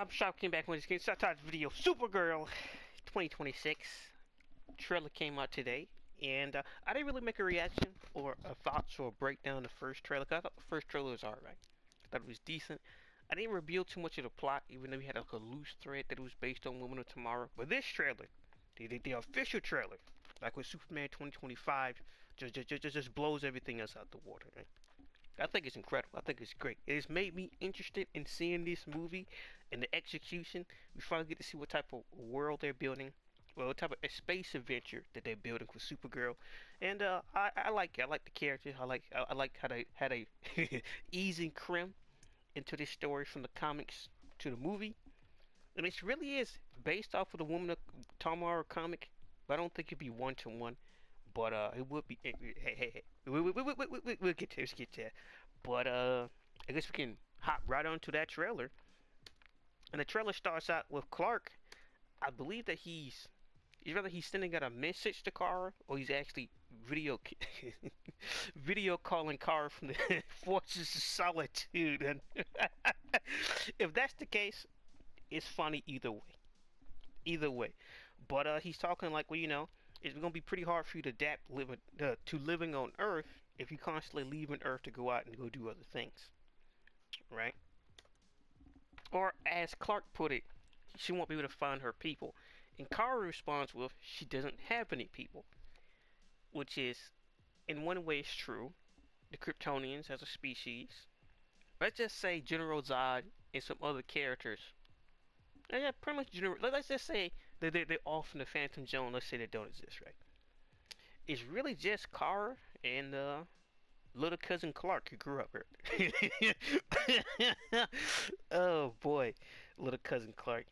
up, Shop came back with this game. Start this video. SuperGirl 2026 trailer came out today, and I didn't really make a reaction or a thoughts or a breakdown of the first trailer. Cause I thought the first trailer was alright. I thought it was decent. I didn't reveal too much of the plot, even though we had like a loose thread that it was based on Women of Tomorrow. But this trailer, the official trailer, like with Superman 2025, just blows everything else out the water. Right? I think it's incredible. I think it's great. It has made me interested in seeing this movie and the execution. We finally get to see what type of world they're building. Well, what type of a space adventure that they're building for Supergirl. And I like it. I like the character. I like how they had a easing crim into this story from the comics to the movie. And it really is based off of the Woman of Tomorrow comic. But I don't think it'd be one-to-one. But it would be. Hey. We'll get to it. Let's get to it. But I guess we can hop right onto that trailer. And the trailer starts out with Clark. I believe that he's sending out a message to Kara, or he's actually video calling Kara from the Forces of Solitude. And if that's the case, it's funny either way. Either way. But he's talking like, well, you know, it's going to be pretty hard for you to adapt to living on Earth if you constantly leaving Earth to go out and go do other things. Right? Or as Clark put it, she won't be able to find her people. And Kara responds with, she doesn't have any people. Which is, in one way, it's true. The Kryptonians as a species. Let's just say General Zod and some other characters. Yeah, pretty much general. Let's just say that they're off in the Phantom Zone. Let's say they don't exist, right? It's really just Kara and little cousin Clark who grew up here. Oh boy, little cousin Clark.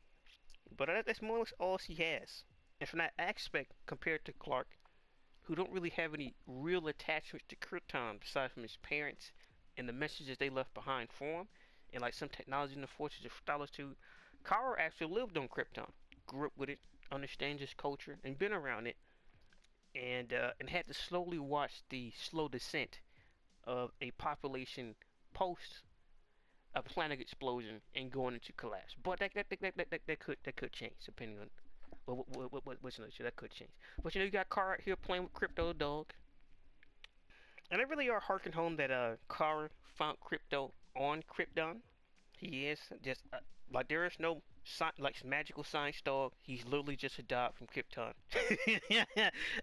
But that's more or less all she has. And from that aspect, compared to Clark, who don't really have any real attachments to Krypton besides from his parents and the messages they left behind for him, and like some technology in the Forces of Solitude, Kara actually lived on Krypton, grew up with it, understands its culture, and been around it, and had to slowly watch the slow descent of a population post a planet explosion and going into collapse. But that could change depending on what's another. That could change. But you know, you got Kara out here playing with Crypto Dog, and they really are harking home that Kara found Crypto on Krypton. He is just like there is no like magical science dog. He's literally just a dog from Krypton.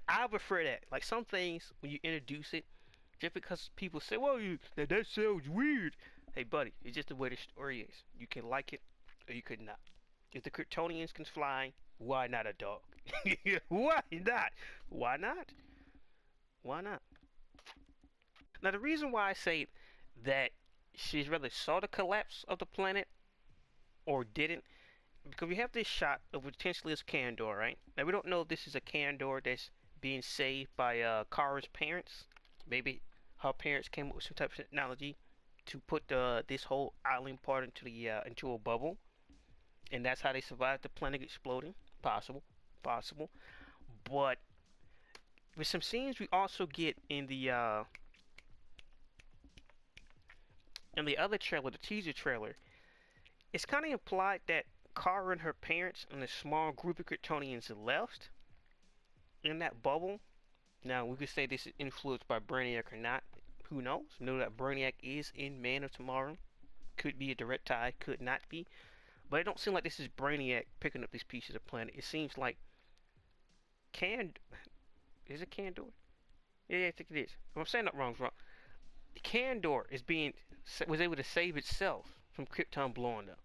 I prefer that. Like some things when you introduce it, just because people say, "Well, that sounds weird." Hey, buddy, it's just the way the story is. You can like it or you could not. If the Kryptonians can fly, why not a dog? Why not? Why not? Why not? Now, the reason why I say that she's rather saw the collapse of the planet or didn't, because we have this shot of potentially this Kandor, right? Now we don't know if this is a Kandor that's being saved by Kara's parents. Maybe her parents came up with some type of technology to put this whole island part into a bubble, and that's how they survived the planet exploding. Possible. But with some scenes we also get in the other trailer, the teaser trailer, it's kind of implied that Kara and her parents and a small group of Kryptonians left in that bubble. Now, we could say this is influenced by Brainiac or not. Who knows? We know that Brainiac is in Man of Tomorrow. Could be a direct tie, could not be. But it don't seem like this is Brainiac picking up these pieces of planet. It seems like is it Kandor? Yeah, I think it is. If I'm saying that wrong, Kandor was able to save itself from Krypton blowing up.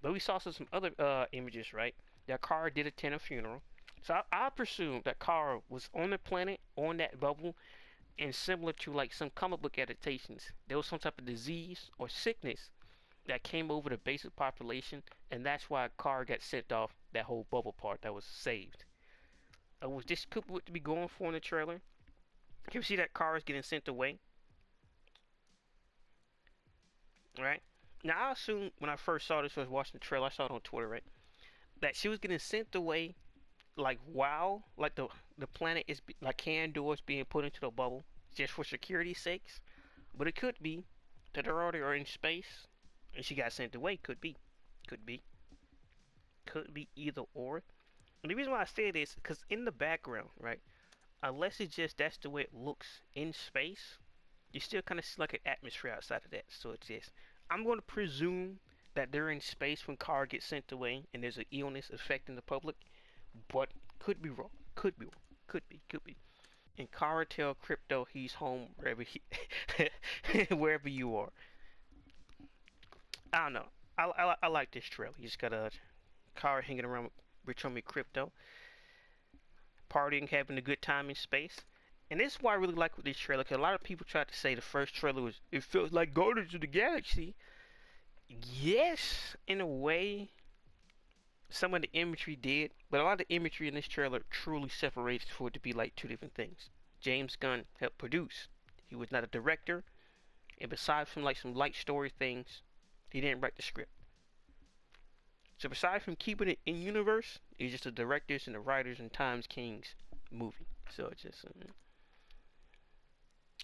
But we saw some other images, right? That Kara did attend a funeral. So I presume that Kara was on the planet, on that bubble, and similar to like some comic book adaptations, there was some type of disease or sickness that came over the basic population, and that's why Kara got sent off that whole bubble part that was saved. Was this could what to be going for in the trailer? Can you see that Kara's getting sent away? Right? Now I assume when I first saw this, I was watching the trailer, I saw it on Twitter, right? That she was getting sent away like wow, like the planet is like Kandor is being put into the bubble just for security's sakes. But it could be that they already are in space and she got sent away. Could be. Could be either or. And the reason why I say this, because in the background, right? Unless it's just that's the way it looks in space, you still kind of see like an atmosphere outside of that. So it's just, I'm going to presume that they're in space when Kara gets sent away and there's an illness affecting the public, but could be wrong. Could be wrong. Could be. And Kara tell Crypto he's home wherever he, wherever you are. I don't know. I like this trailer. He's got a Kara hanging around with Rich Homie Crypto, partying, having a good time in space. And this is why I really like with this trailer, because a lot of people tried to say the first trailer was, it feels like Guardians of the Galaxy. Yes, in a way, some of the imagery did, but a lot of the imagery in this trailer truly separates for it to be like two different things. James Gunn helped produce. He was not a director, and besides from like some light story things, he didn't write the script. So besides from keeping it in universe, it's just the directors and the writers and Times King's movie. So it's just,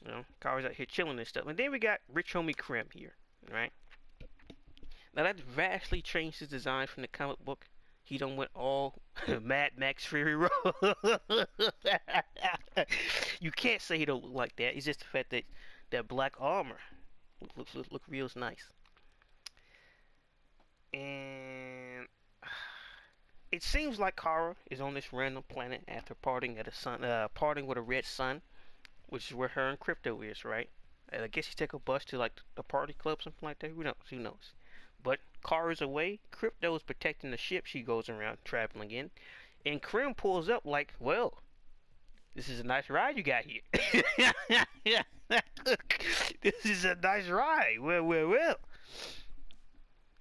you know, Kara's out here chilling and stuff. And then we got Rich Homie Krim here, right? Now that vastly changed his design from the comic book. He done went all Mad Max Fury Road. You can't say he don't look like that. It's just the fact that that black armor look real nice. And it seems like Kara is on this random planet after parting with a red sun, which is where her and Crypto is, right? And I guess he take a bus to like the party club, something like that. Who knows? Who knows? But Kara's away. Crypto is protecting the ship she goes around traveling in, and Krim pulls up like, "Well, this is a nice ride you got here. This is a nice ride. Well.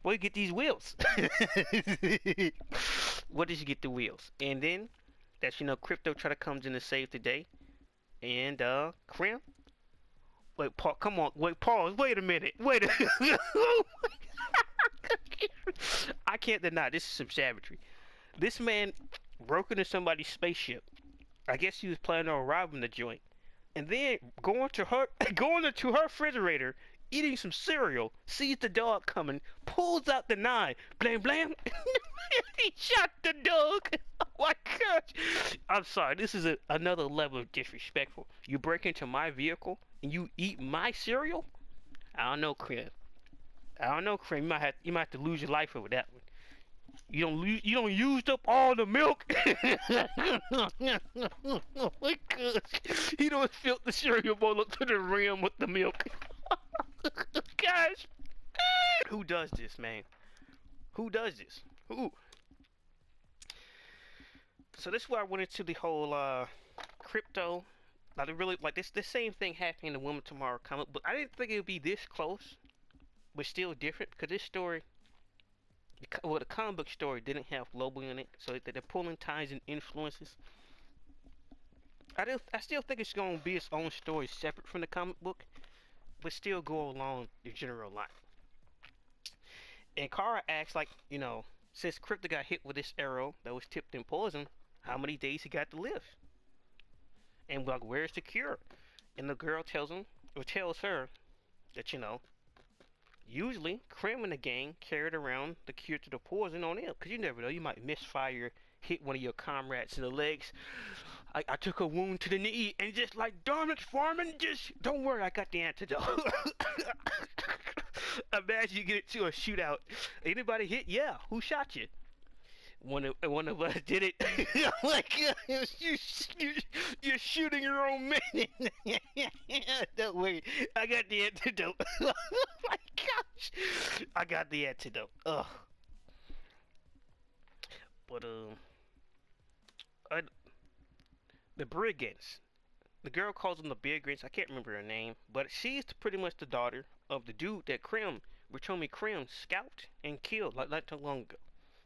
Where you get these wheels?" Where did you get the wheels? And then that's Crypto try to comes in to save the day, and Krim. Wait, Paul, come on. Wait, pause. Wait a minute. Wait a I can't deny this is some savagery. This man broke into somebody's spaceship. I guess he was planning on robbing the joint. And then going into her refrigerator, eating some cereal, sees the dog coming, pulls out the knife, blam blam. He shot the dog. Oh my gosh. I'm sorry, this is another level of disrespectful. You break into my vehicle and you eat my cereal? I don't know, Chris. You might have to lose your life over that one. You don't used up all the milk. Oh my gosh. He don't filled the cereal bowl up to the rim with the milk. Gosh. Who does this, man? Who does this? Who? So this is where I went into the whole crypto. Like really, like this same thing happened in the Woman Tomorrow comic book. I didn't think it would be this close, but still different, because this story, well, the comic book story didn't have Lobo in it, so they're pulling ties and influences. I still think it's going to be its own story separate from the comic book, but still go along the general line. And Kara asks, like, since Crypto got hit with this arrow that was tipped in poison, how many days he got to live? And like, where's the cure? And the girl tells her that, usually Krim and the gang carried around the cure to the poison on them, because you never know, you might misfire, hit one of your comrades in the legs. I took a wound to the knee, and just like, darn it, Foreman, just don't worry, I got the antidote. Imagine you get into a shootout. Anybody hit? Yeah. Who shot you? One of us did it. Like, you're shooting your own men. Don't worry, I got the antidote. Oh my gosh, I got the antidote. Ugh. But the brigands. The girl calls them the brigands. I can't remember her name, but she's pretty much the daughter of the dude that Ratomi Krim scalped and killed not too long ago.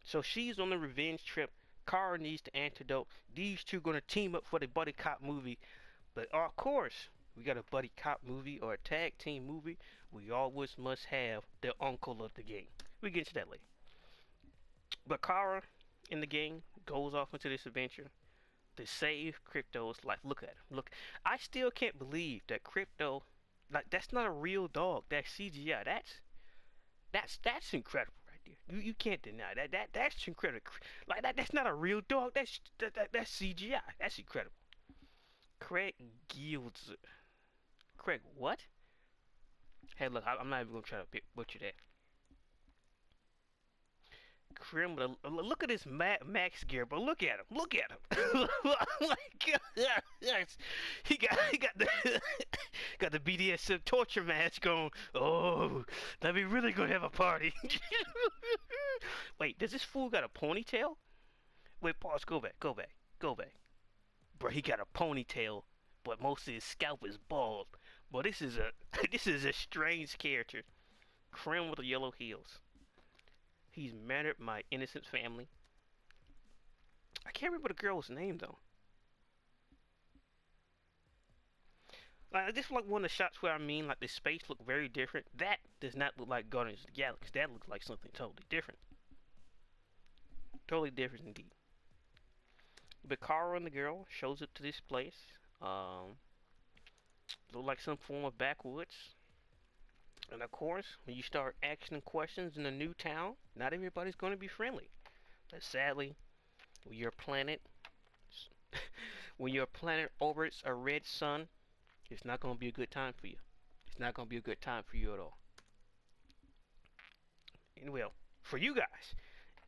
So she's on the revenge trip. Kara needs the antidote. These two gonna team up for the buddy cop movie. But of course, we got a buddy cop movie or a tag team movie. We always must have the uncle of the gang. We get into that later. But Kara in the gang goes off into this adventure to save Crypto's life. Look at him. Look, I still can't believe that Crypto, like, that's not a real dog. That's CGI. That's incredible right there. You can't deny that's incredible. Like that's not a real dog. That's CGI. That's incredible. Craig Gields. Craig what? Hey, look, I'm not even gonna try to butcher that. Criminal. Look at this Max gear, but look at him. Look at him. Oh my God. He got the got the BDSM torture mask on. Oh, now we really gonna have a party. Wait, does this fool got a ponytail? Wait, pause. Go back. Go back. Go back. Bro, he got a ponytail, but most of his scalp is bald. But this is a this is a strange character. Crim with the yellow heels. He's murdered my innocent family. I can't remember the girl's name though. Like this is like one of the shots where I mean like the space look very different. That does not look like Guardians of the Galaxy. That looks like something totally different. Totally different indeed. But Kara and the girl shows up to this place. Look like some form of backwoods. And of course, when you start asking questions in a new town, not everybody's going to be friendly. But sadly, when your planet, when your planet orbits a red sun, it's not going to be a good time for you. It's not going to be a good time for you at all. And well, for you guys.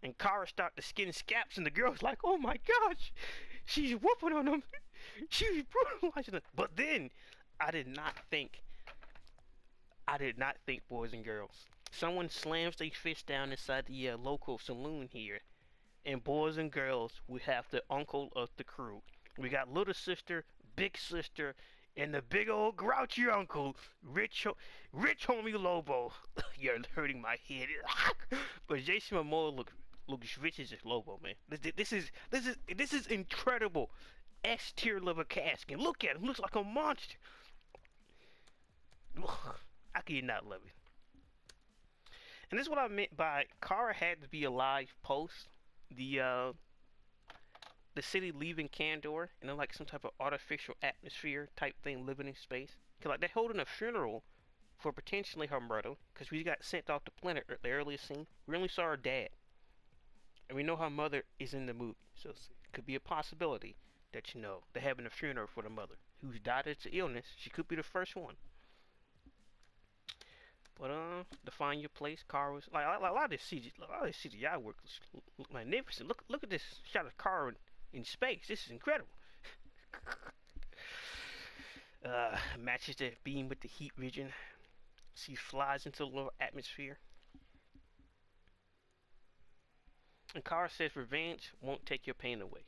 And Kara starts to skin scaps, and the girl's like, "Oh my gosh, she's whooping on them. She's brutalizing them." But then, I did not think, boys and girls. Someone slams their fist down inside the local saloon here, and boys and girls, we have the uncle of the crew. We got little sister, big sister, and the big old grouchy uncle, rich homie Lobo. You're hurting my head. But Jason Momoa looks rich as a Lobo, man. This is incredible. S tier level casting. Look at him. Looks like a monster. I could not love it. And this is what I meant by Kara had to be alive post the city leaving Kandor, and then like some type of artificial atmosphere type thing living in space. Cause like they're holding a funeral for potentially her murder, cause we got sent off the planet the earliest scene. We only saw her dad, and we know her mother is in the movie, so it could be a possibility that they're having a funeral for the mother who's died of illness. She could be the first one. But to find your place, Kara was like a lot of this CGI work look magnificent. Look at this shot of Kara in space. This is incredible. Matches the beam with the heat region. She flies into the lower atmosphere. And Kara says revenge won't take your pain away.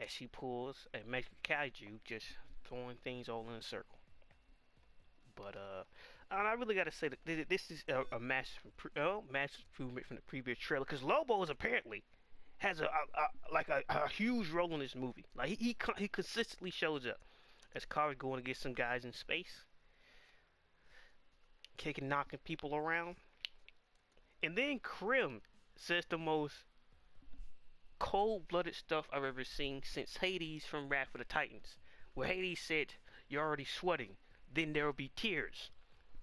As she pulls a magic kaiju, just throwing things all in a circle. But I really gotta say that this is a massive improvement from the previous trailer, because Lobo is apparently has a huge role in this movie. Like he consistently shows up as Kara's going to get some guys in space, kicking, knocking people around, and then Krim says the most cold-blooded stuff I've ever seen since Hades from Wrath of the Titans, where Hades said, "You're already sweating, then there will be tears."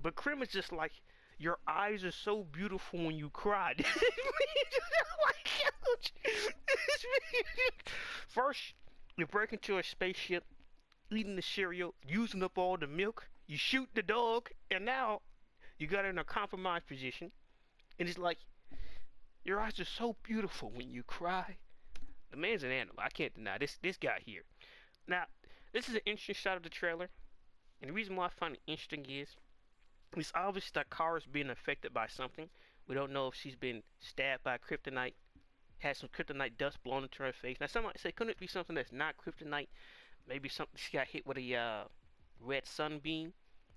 But Krim is just like, "Your eyes are so beautiful when you cried." First, you break into a spaceship, eating the cereal, using up all the milk, you shoot the dog, and now you got in a compromised position, and it's like, "Your eyes are so beautiful when you cry." The man's an animal. I can't deny this guy here. Now, this is an interesting shot of the trailer. And the reason why I find it interesting is it's obvious that Kara's being affected by something. We don't know if she's been stabbed by kryptonite, had some kryptonite dust blown into her face. Now, some might say, couldn't it be something that's not kryptonite? Maybe something she got hit with a red sunbeam.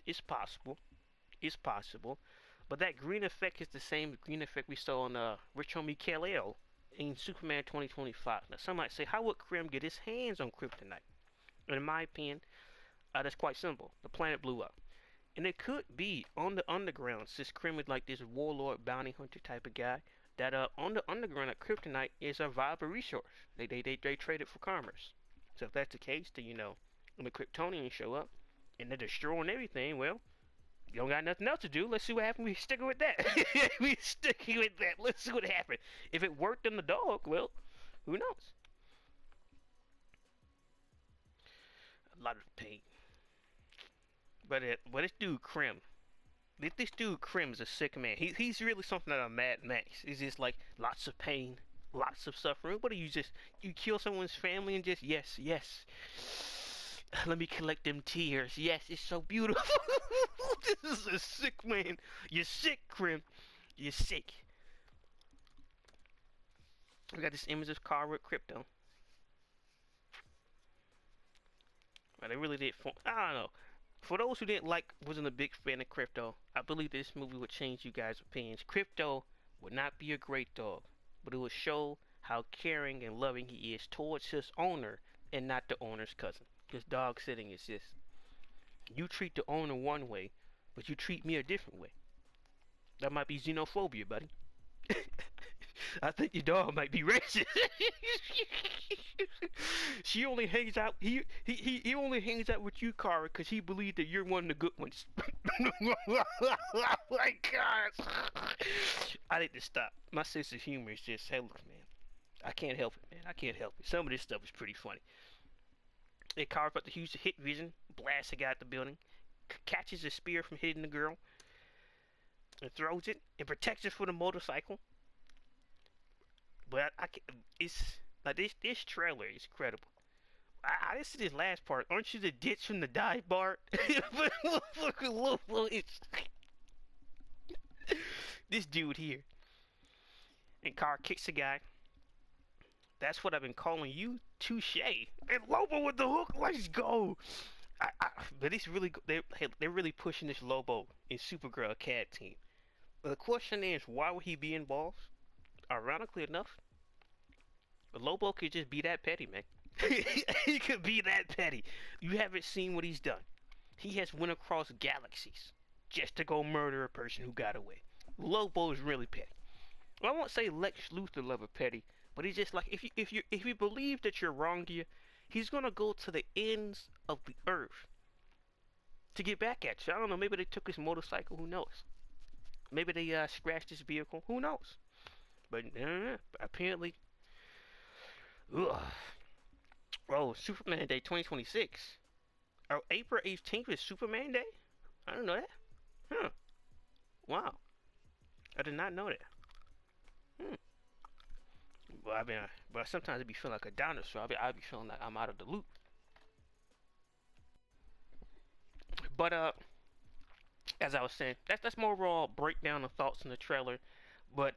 It's possible. It's possible. But that green effect is the same green effect we saw on Rich Homie Kal-El in Superman 2025. Now, some might say, how would Krim get his hands on kryptonite? And in my opinion, that's quite simple. The planet blew up. And it could be on the underground, since Krim is like this warlord bounty hunter type of guy, that on the underground at kryptonite is a viable resource. They trade it for commerce. So if that's the case, then when the Kryptonians show up and they're destroying everything, well, You don't got nothing else to do. Let's see what happens. We sticking with that. We sticking with that. Let's see what happens. If it worked on the dog, well, who knows? A lot of pain. But this dude Krim. This dude Krim is a sick man. He's really something out of Mad Max. He's just like lots of pain, lots of suffering. What do you kill someone's family and just yes. Let me collect them tears. Yes, it's so beautiful. This is a sick man. You're sick, Krim. You're sick. We got this image of car with crypto. Well, they really did. I don't know. For those who wasn't a big fan of crypto, I believe this movie would change you guys' opinions. Crypto would not be a great dog, but it would show how caring and loving he is towards his owner and not the owner's cousin. Because dog sitting is just, you treat the owner one way, but you treat me a different way. That might be xenophobia, buddy. I think your dog might be racist. She only hangs out. He only hangs out with you, Kara, because he believes that you're one of the good ones. Oh my God! I need to stop. My sense of humor is just, hey, look, man. I can't help it, man. I can't help it. Some of this stuff is pretty funny. It carves up the huge hit vision, blasts a guy at the building, catches a spear from hitting the girl, and throws it, and protects it with a motorcycle. But it's like this trailer is incredible. I didn't see this last part. Aren't you the ditch from the dive bar? This dude here. And car kicks a guy. That's what I've been calling you, touche. And Lobo with the hook, let's go. But it's really they're really pushing this Lobo in SuperGirl CAD team. But the question is, why would he be involved? Ironically enough, Lobo could just be that petty, man. He could be that petty. You haven't seen what he's done. He has went across galaxies just to go murder a person who got away. Lobo is really petty. Well, I won't say Lex Luthor level petty, but he's just like, if you believe that you're wrong here, he's gonna go to the ends of the earth to get back at you. I don't know. Maybe they took his motorcycle. Who knows? Maybe they scratched his vehicle. Who knows? But apparently, ugh. Oh, Superman Day 2026. Oh, April 18th is Superman Day? I don't know that. Huh. Wow. I did not know that. Well, but sometimes I be feeling like a dinosaur. I be feeling like I'm out of the loop. But as I was saying, that's more overall breakdown of thoughts in the trailer. But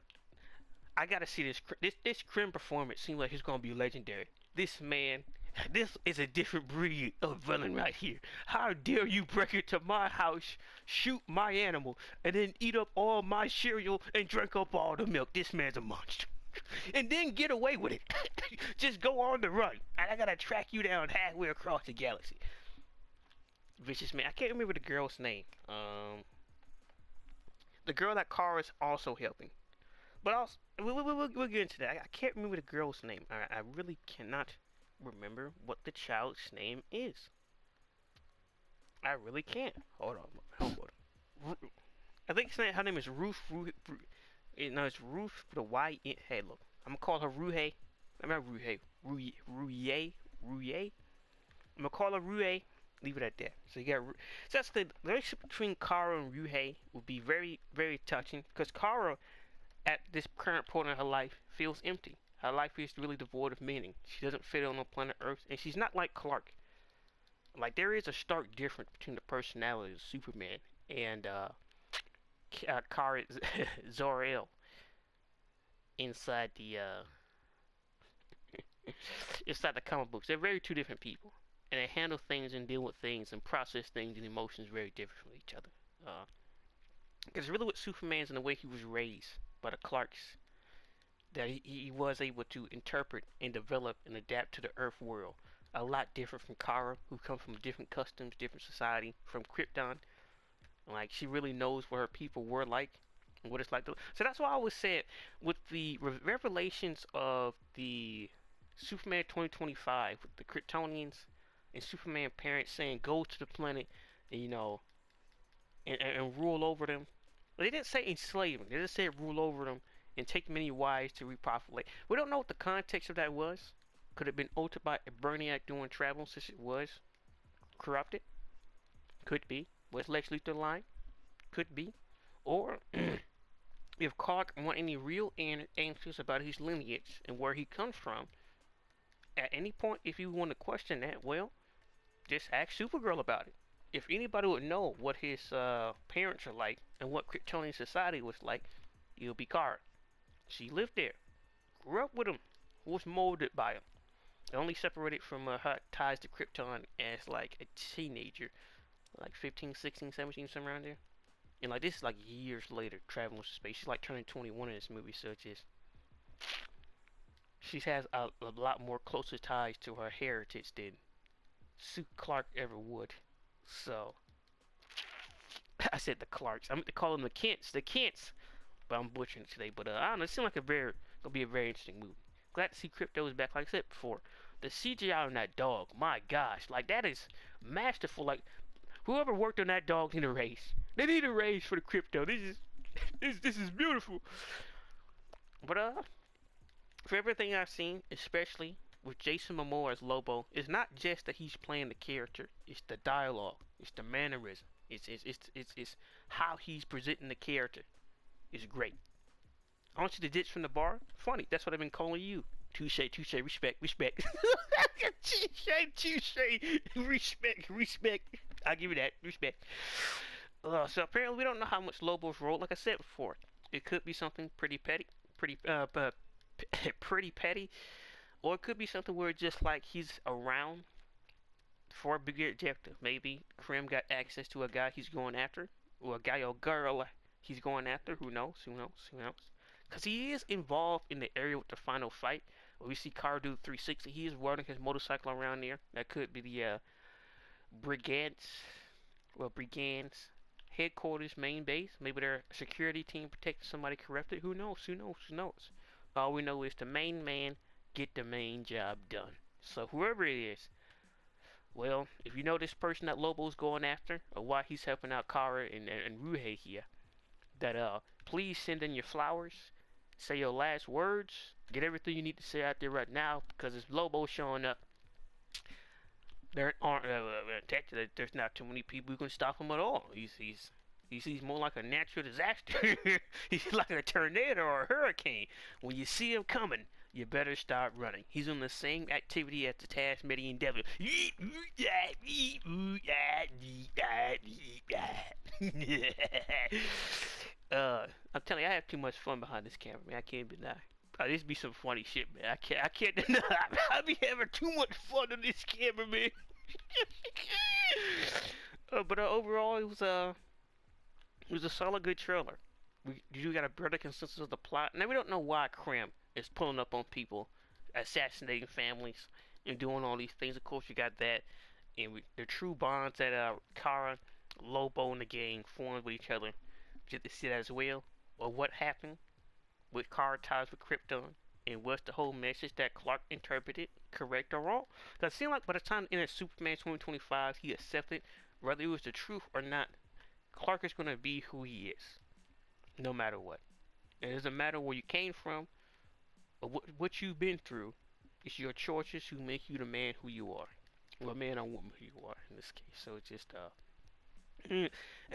I gotta see this Krim performance. Seems like it's gonna be legendary. This man, this is a different breed of villain right here. How dare you break into my house, shoot my animal, and then eat up all my cereal and drink up all the milk? This man's a monster. And then get away with it. Just go on the run. And I gotta track you down halfway across the galaxy. Vicious man. I can't remember the girl's name. The girl that Kara's also helping. But also, we'll get into that. I can't remember the girl's name. I really cannot remember what the child's name is. I really can't. Hold on. I think her name is Ruth. No, it's Ruth with a Y. Hey, look. I'm gonna call her Ruhe. I'm not Ruhe. Ruye. I'm gonna call her Ruhe. Leave it at that. So you got. So that's the relationship between Kara and Ruhe would be very, very touching, because Kara, at this current point in her life, feels empty. Her life is really devoid of meaning. She doesn't fit on the planet Earth, and she's not like Clark. Like, there is a stark difference between the personality of Superman and Kara Zor-El inside the inside the comic books. They're very two different people, and they handle things and deal with things and process things and emotions very different from each other. Because really with Superman's and the way he was raised by the Clarks, that he was able to interpret and develop and adapt to the Earth world a lot different from Kara, who comes from different customs, different society, from Krypton. Like, she really knows what her people were like and what it's like to. So that's why I always said, with the revelations of the Superman 2025, with the Kryptonians and Superman parents saying go to the planet and, and rule over them. They didn't say enslave them. They just said rule over them and take many wives to repopulate. We don't know what the context of that was. Could it have been altered by a Brainiac doing travel since it was corrupted? Could be. Was Lex Luthor lying? Could be. Or if Clark want any real answers about his lineage and where he comes from, at any point, if you want to question that, well, just ask Supergirl about it. If anybody would know what his parents are like and what Kryptonian society was like, it'll be Kara. She lived there, grew up with him, was molded by him. Only separated from her ties to Krypton as like a teenager, like 15, 16, 17, somewhere around there. And like this is like years later, traveling to space. She's like turning 21 in this movie, so it's just she has a lot more closer ties to her heritage than Sue Clark ever would. So I said the Clarks. I meant to call them the Kents. The Kents. But I'm butchering it today. But I don't know. It seemed like gonna be a very interesting movie. Glad to see Crypto's back. Like I said before, the CGI on that dog. My gosh, like that is masterful. Like whoever worked on that dog need a raise. They need a raise for the Crypto. This is beautiful. But for everything I've seen, especially with Jason Momoa as Lobo, it's not just that he's playing the character. It's the dialogue. It's the mannerism. It's how he's presenting the character. It's great. I want you to ditch from the bar. Funny. That's what I've been calling you. Touche, touche, respect, respect. Touche, touche, respect, respect. I'll give you that, respect. So apparently we don't know how much Lobo's role. Like I said before, it could be something pretty petty, pretty petty, or it could be something where just like he's around for a bigger objective. Maybe Krim got access to a guy he's going after, or a guy or girl he's going after. Who knows? Who knows? Who knows? Because he is involved in the area with the final fight. Where we see Car do 360. He is riding his motorcycle around there. That could be the Brigands headquarters, main base. Maybe their security team protecting somebody corrupted. Who knows? Who knows? Who knows? All we know is the main man get the main job done. So whoever it is, well, if you know this person that Lobo's going after, or why he's helping out Kara and Ruhe here, that please send in your flowers, say your last words, get everything you need to say out there right now, because it's Lobo showing up. There aren't there's not too many people who can stop him at all. He's more like a natural disaster. He's like a tornado or a hurricane. When you see him coming, you better start running. He's on the same activity as the Tasmanian devil. I'm telling you, I have too much fun behind this camera, man. I can't deny. This be some funny shit, man. I can't deny. I be having too much fun on this camera, man. But overall, it was a solid, good trailer. We do got a better consensus of the plot. Now we don't know why Krim is pulling up on people, assassinating families, and doing all these things. Of course, you got that, and the true bonds that Kara, Lobo, and the gang formed with each other. Get to see that as well, or what happened with Kara ties with Krypton, and what's the whole message that Clark interpreted, correct or wrong? Because it seemed like by the time in Superman 2025, he accepted whether it was the truth or not. Clark is going to be who he is, no matter what. And it doesn't matter where you came from or what you've been through. It's your choices who make you the man who you are, or man or woman who you are in this case. So it's just and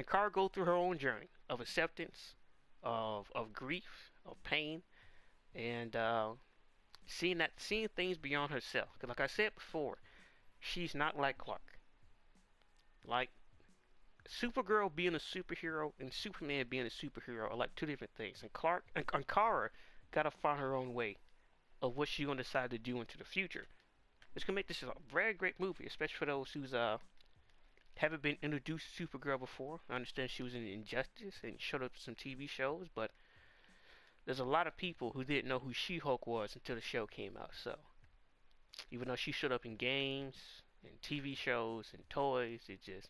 Kara go through her own journey of acceptance, of grief, of pain, and seeing things beyond herself. Because like I said before, she's not like Clark. Like Supergirl being a superhero and Superman being a superhero are like two different things. And Kara gotta find her own way of what she's gonna decide to do into the future. It's gonna make this a very great movie, especially for those who's haven't been introduced to Supergirl before. I understand she was in Injustice and showed up to some TV shows, but there's a lot of people who didn't know who She-Hulk was until the show came out. So even though she showed up in games and TV shows and toys, it just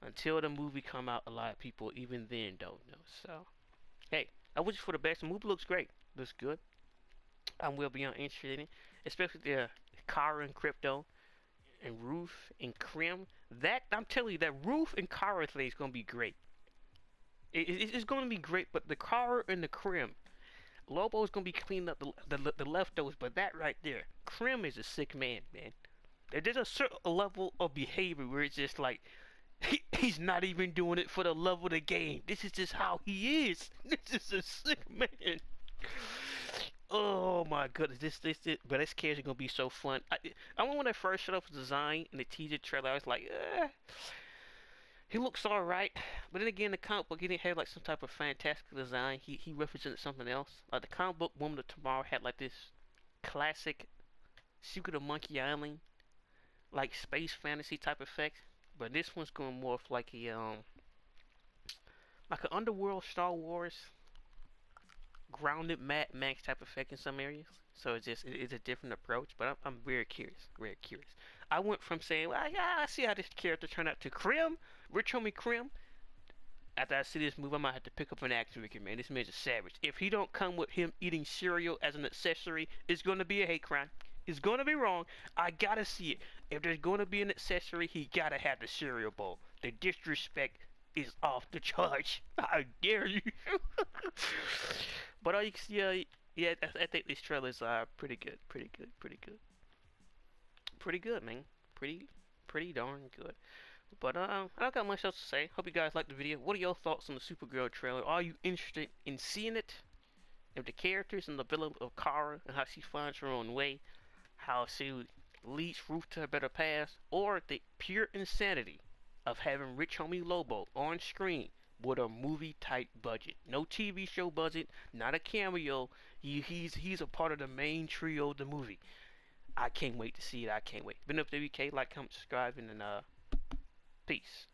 until the movie come out, a lot of people even then don't know. So hey, I wish for the best. The movie looks great, looks good. I will be interested in it, especially the Kara and Krypto. and Ruth and Krim. That I'm telling you, that Ruth and Kara thing is gonna be great. It's gonna be great, but the Kara and the Krim, Lobo's gonna be cleaning up the leftovers. But that right there, Krim is a sick man, man. There's a certain level of behavior where it's just like he's not even doing it for the love of the game. This is just how he is. This is a sick man. Oh my goodness, but this character gonna be so fun. I remember when I first showed up his design in the teaser trailer, I was like, he looks alright. But then again, the comic book, he didn't have like some type of fantastic design. He represented something else. Like the comic book Woman of Tomorrow had like this classic Secret of Monkey Island, like space fantasy type effect. But this one's going more of like an underworld Star Wars grounded Mad Max type effect in some areas. So it's a different approach, but I'm very curious, very curious. I went from saying, well, yeah, I see how this character turned out to Krim, Rich Homie Krim. After I see this movie, I might have to pick up an action figure, man. This man's a savage. If he don't come with him eating cereal as an accessory, it's gonna be a hate crime. It's gonna be wrong. I gotta see it. If there's gonna be an accessory, he gotta have the cereal bowl. The disrespect is off the charge. How dare you? But you can see, yeah, I think these trailers are pretty good, pretty good, pretty good, pretty good, man, pretty darn good. But I don't got much else to say. Hope you guys liked the video. What are your thoughts on the Supergirl trailer? Are you interested in seeing it? If the characters and the villain of Kara and how she finds her own way, how she leads Ruth to a better past, or the pure insanity of having Rich Homie Lobo on screen with a movie type budget. No TV show budget, not a cameo. He's a part of the main trio of the movie. I can't wait to see it. I can't wait. Been up to WK, like, comment, subscribe, and then peace.